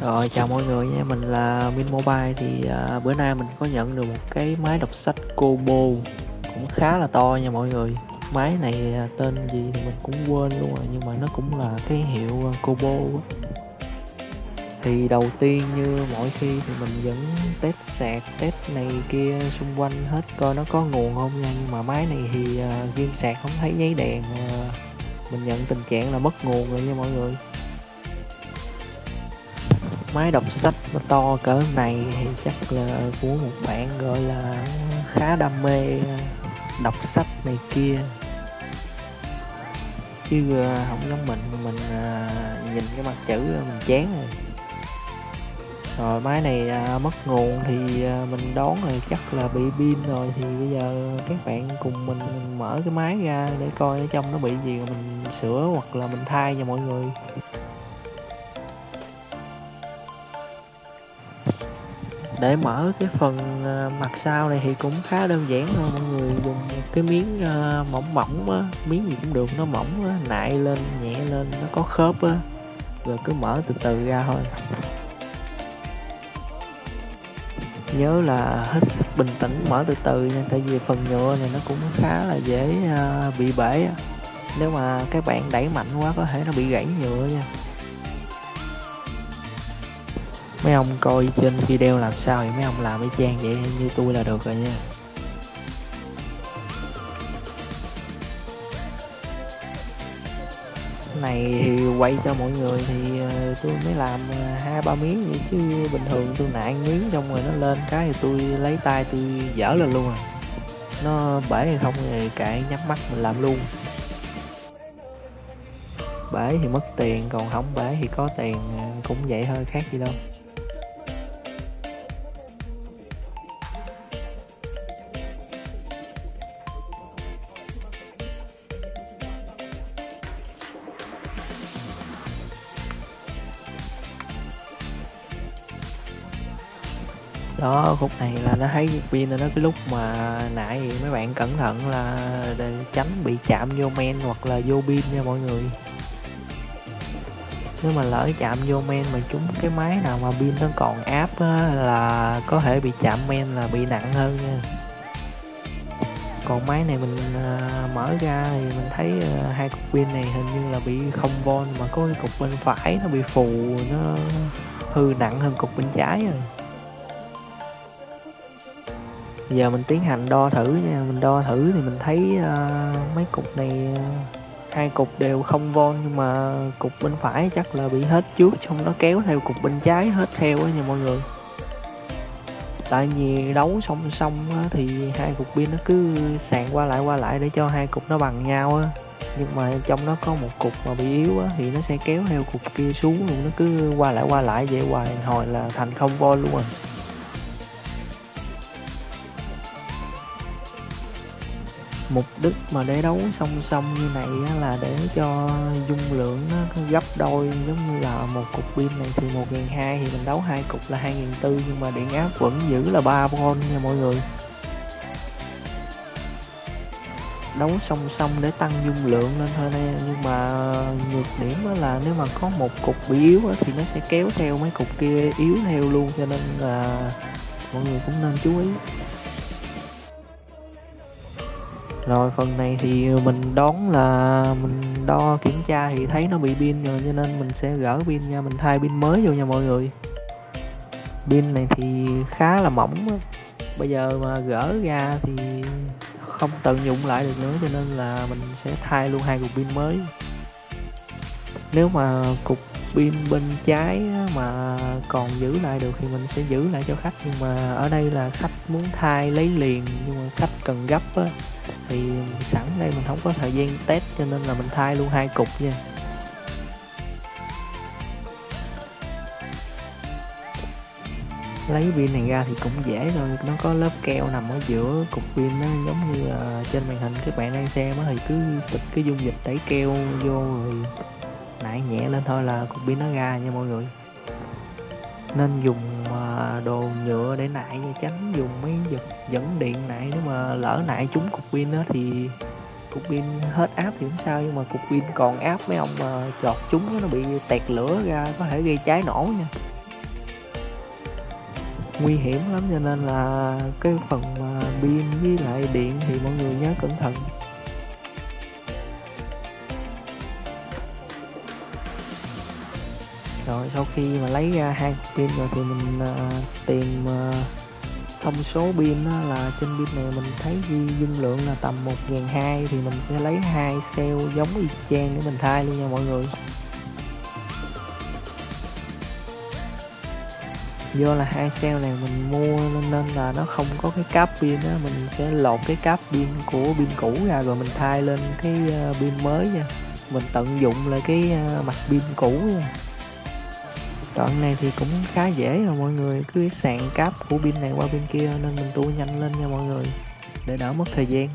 Rồi chào mọi người nha, mình là Min Mobile thì bữa nay mình có nhận được một cái máy đọc sách Kobo cũng khá là to nha mọi người. Máy này tên gì thì mình cũng quên luôn rồi nhưng mà nó cũng là cái hiệu Kobo á. Thì đầu tiên như mọi khi thì mình vẫn test sạc, test này kia xung quanh hết coi nó có nguồn không nha. Nhưng mà máy này thì viên sạc không thấy nháy đèn, mình nhận tình trạng là mất nguồn rồi nha mọi người. Máy đọc sách nó to cỡ này thì chắc là của một bạn gọi là khá đam mê đọc sách này kia, chứ không giống mình nhìn cái mặt chữ mình chán rồi. Rồi máy này mất nguồn thì mình đoán là chắc là bị pin rồi, thì bây giờ các bạn cùng mình mở cái máy ra để coi ở trong nó bị gì rồi mình sửa hoặc là mình thay cho mọi người. Để mở cái phần mặt sau này thì cũng khá đơn giản thôi mọi người, dùng một cái miếng mỏng mỏng á, miếng gì cũng được, nó mỏng á, nại lên nhẹ lên nó có khớp á, rồi cứ mở từ từ ra thôi. Nhớ là hết sức bình tĩnh mở từ từ nha, tại vì phần nhựa này nó cũng khá là dễ bị bể á. Nếu mà các bạn đẩy mạnh quá có thể nó bị gãy nhựa nha. Mấy ông coi trên video làm sao thì mấy ông làm y chang vậy như tôi là được rồi nha. Cái này thì quay cho mọi người thì tôi mới làm 2-3 miếng vậy, chứ bình thường tôi nại miếng xong rồi nó lên cái thì tôi lấy tay tôi dở lên luôn rồi. Nó bể hay không thì kệ, nhắm mắt mình làm luôn. Bể thì mất tiền, còn không bể thì có tiền, cũng vậy thôi, khác gì đâu. Đó, khúc này là nó thấy pin rồi đó. Cái lúc mà nãy thì mấy bạn cẩn thận là để tránh bị chạm vô men hoặc là vô pin nha mọi người. Nếu mà lỡ chạm vô men mà trúng cái máy nào mà pin nó còn áp á, là có thể bị chạm men là bị nặng hơn nha. Còn máy này mình mở ra thì mình thấy hai cục pin này hình như là bị 0V, mà có cái cục bên phải nó bị phù, nó hư nặng hơn cục bên trái rồi. Giờ mình tiến hành đo thử nha. Mình đo thử thì mình thấy mấy cục này hai cục đều 0V, nhưng mà cục bên phải chắc là bị hết trước xong nó kéo theo cục bên trái hết theo á nha mọi người. Tại vì đấu song song thì hai cục pin nó cứ sàn qua lại để cho hai cục nó bằng nhau á, nhưng mà trong đó có một cục mà bị yếu á thì nó sẽ kéo theo cục kia xuống luôn, nó cứ qua lại vậy hoài, hồi là thành 0V luôn rồi. Mục đích mà để đấu song song như này á, là để cho dung lượng nó gấp đôi. Giống như là một cục pin này thì 1.200 thì mình đấu hai cục là 2.400, nhưng mà điện áp vẫn giữ là 3V nha mọi người. Đấu song song để tăng dung lượng lên thôi nè, nhưng mà nhược điểm đó là nếu mà có một cục bị yếu á, thì nó sẽ kéo theo mấy cục kia yếu theo luôn, cho nên là mọi người cũng nên chú ý. Rồi phần này thì mình đoán là mình đo kiểm tra thì thấy nó bị pin rồi, cho nên mình sẽ gỡ pin nha, mình thay pin mới vô nha mọi người. Pin này thì khá là mỏng á, bây giờ mà gỡ ra thì không tận dụng lại được nữa, cho nên là mình sẽ thay luôn hai cục pin mới. Nếu mà cục pin bên trái mà còn giữ lại được thì mình sẽ giữ lại cho khách, nhưng mà ở đây là khách muốn thay lấy liền, nhưng mà khách cần gấp á, thì sẵn đây mình không có thời gian test cho nên là mình thay luôn hai cục nha. Lấy pin này ra thì cũng dễ thôi, nó có lớp keo nằm ở giữa cục pin nó, giống như trên màn hình các bạn đang xem á, thì cứ xịt cái dung dịch tẩy keo vô rồi nại nhẹ lên thôi là cục pin nó ra nha mọi người. Nên dùng đồ nhựa để nại nha, tránh dùng mấy vật dẫn điện nại. Nếu mà lỡ nại trúng cục pin đó thì cục pin hết áp thì không sao, nhưng mà cục pin còn áp mấy ông mà chọt trúng nó bị tẹt lửa ra, có thể gây cháy nổ nha. nguy hiểm lắm, cho nên là cái phần mà pin với lại điện thì mọi người nhớ cẩn thận. Rồi sau khi mà lấy ra hai cục pin rồi thì mình tìm thông số pin là trên pin này mình thấy ghi dung lượng là tầm 1.200 thì mình sẽ lấy 2 cell giống y chang để mình thay luôn nha mọi người. Do là 2 cell này mình mua nên là nó không có cái cáp pin á, mình sẽ lột cái cáp pin của pin cũ ra rồi mình thay lên cái pin mới nha. Mình tận dụng lại cái mặt pin cũ nha. Đoạn này thì cũng khá dễ rồi mọi người, cứ sàn cáp của pin này qua pin kia nên mình tua nhanh lên nha mọi người, để đỡ mất thời gian.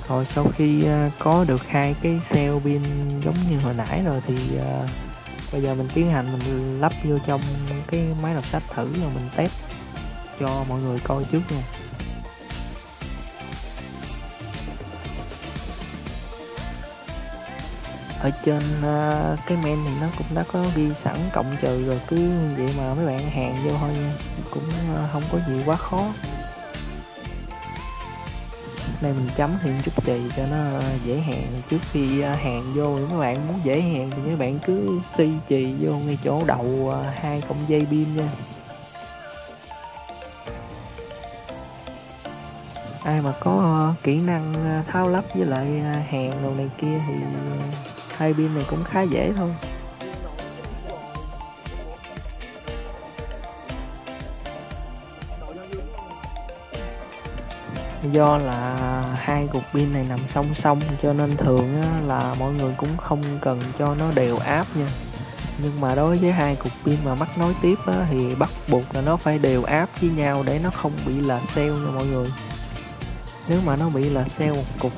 Rồi sau khi có được hai cái cell pin giống như hồi nãy rồi thì bây giờ mình tiến hành mình lắp vô trong cái máy đọc sách thử rồi mình test cho mọi người coi trước nha. Ở trên cái men thì nó cũng đã có ghi sẵn cộng trừ rồi, cứ vậy mà mấy bạn hàn vô thôi nha, cũng không có gì quá khó. Đây mình chấm thêm chút chì cho nó dễ hàn. Trước khi hàn vô thì mấy bạn muốn dễ hàn thì mấy bạn cứ xi chì vô ngay chỗ đầu 2 cọng dây pin nha. Ai mà có kỹ năng tháo lắp với lại hàn đồ này kia thì thay pin này cũng khá dễ thôi. Do là hai cục pin này nằm song song cho nên thường là mọi người cũng không cần cho nó đều áp nha. Nhưng mà đối với hai cục pin mà mắc nối tiếp thì bắt buộc là nó phải đều áp với nhau để nó không bị lệch cell nha mọi người. Nếu mà nó bị lệch cell một cục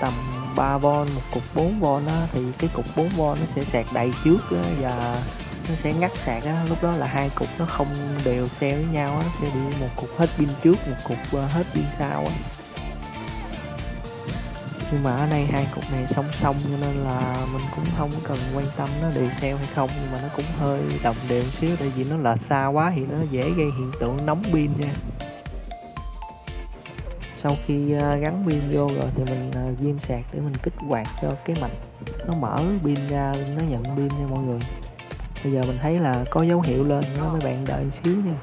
tầm 3V, một cục 4V thì cái cục 4V nó sẽ sạc đầy trước và nó sẽ ngắt sạc lúc đó là hai cục nó không đều cell với nhau nó sẽ bị một cục hết pin trước, một cục hết pin sau Nhưng mà ở đây hai cục này song song cho nên là mình cũng không cần quan tâm nó đều cell hay không, nhưng mà nó cũng hơi đồng đều xíu, tại vì nó là xa quá thì nó dễ gây hiện tượng nóng pin nha. Sau khi gắn pin vô rồi thì mình ghim sạc để mình kích hoạt cho cái mạch nó mở pin ra, nó nhận pin nha mọi người. Bây giờ mình thấy là có dấu hiệu lên đó, mấy bạn đợi xíu nha.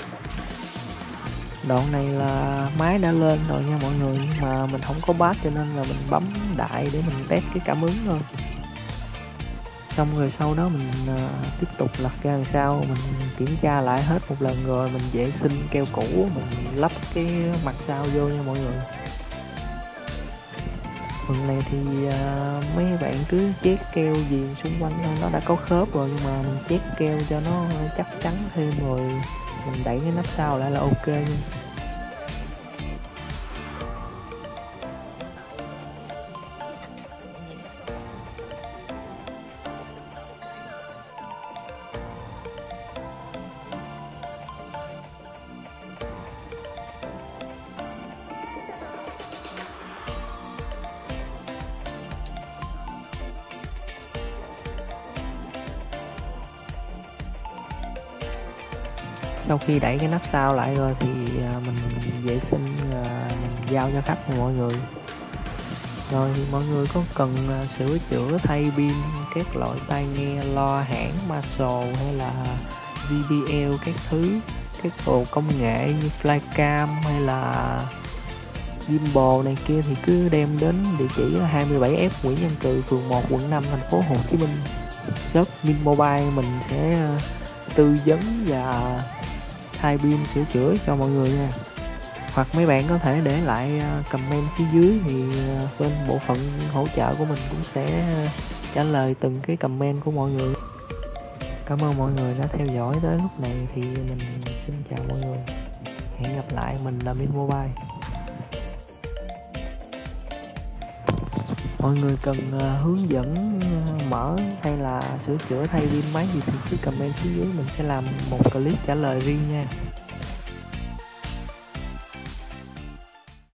Đoạn này là máy đã lên rồi nha mọi người, nhưng mà mình không có bass cho nên là mình bấm đại để mình test cái cảm ứng thôi. Xong rồi sau đó mình tiếp tục lật ra đằng sau, mình kiểm tra lại hết một lần rồi mình vệ sinh keo cũ, mình lắp cái mặt sau vô nha mọi người. Phần này thì mấy bạn cứ chét keo gì xung quanh nó đã có khớp rồi, nhưng mà mình chét keo cho nó chắc chắn thêm rồi mình đẩy cái nắp sau lại là ok nha. Sau khi đẩy cái nắp sau lại rồi thì mình vệ sinh mình giao cho khách nha mọi người. Rồi thì mọi người có cần sửa chữa thay pin các loại tai nghe loa hãng Marshall hay là JBL các thứ, các đồ công nghệ như Flycam hay là gimbal này kia thì cứ đem đến địa chỉ là 27F Nguyễn Văn Cừ, phường 1, quận 5, thành phố Hồ Chí Minh. Shop Min Mobile mình sẽ tư vấn và thay pin sửa chữa cho mọi người nha. Hoặc mấy bạn có thể để lại comment phía dưới thì bên bộ phận hỗ trợ của mình cũng sẽ trả lời từng cái comment của mọi người. Cảm ơn mọi người đã theo dõi tới lúc này, thì mình xin chào mọi người. Hẹn gặp lại, mình là Min Mobile. Mọi người cần hướng dẫn mở hay là sửa chữa thay pin máy gì thì cứ comment phía dưới, mình sẽ làm một clip trả lời riêng nha.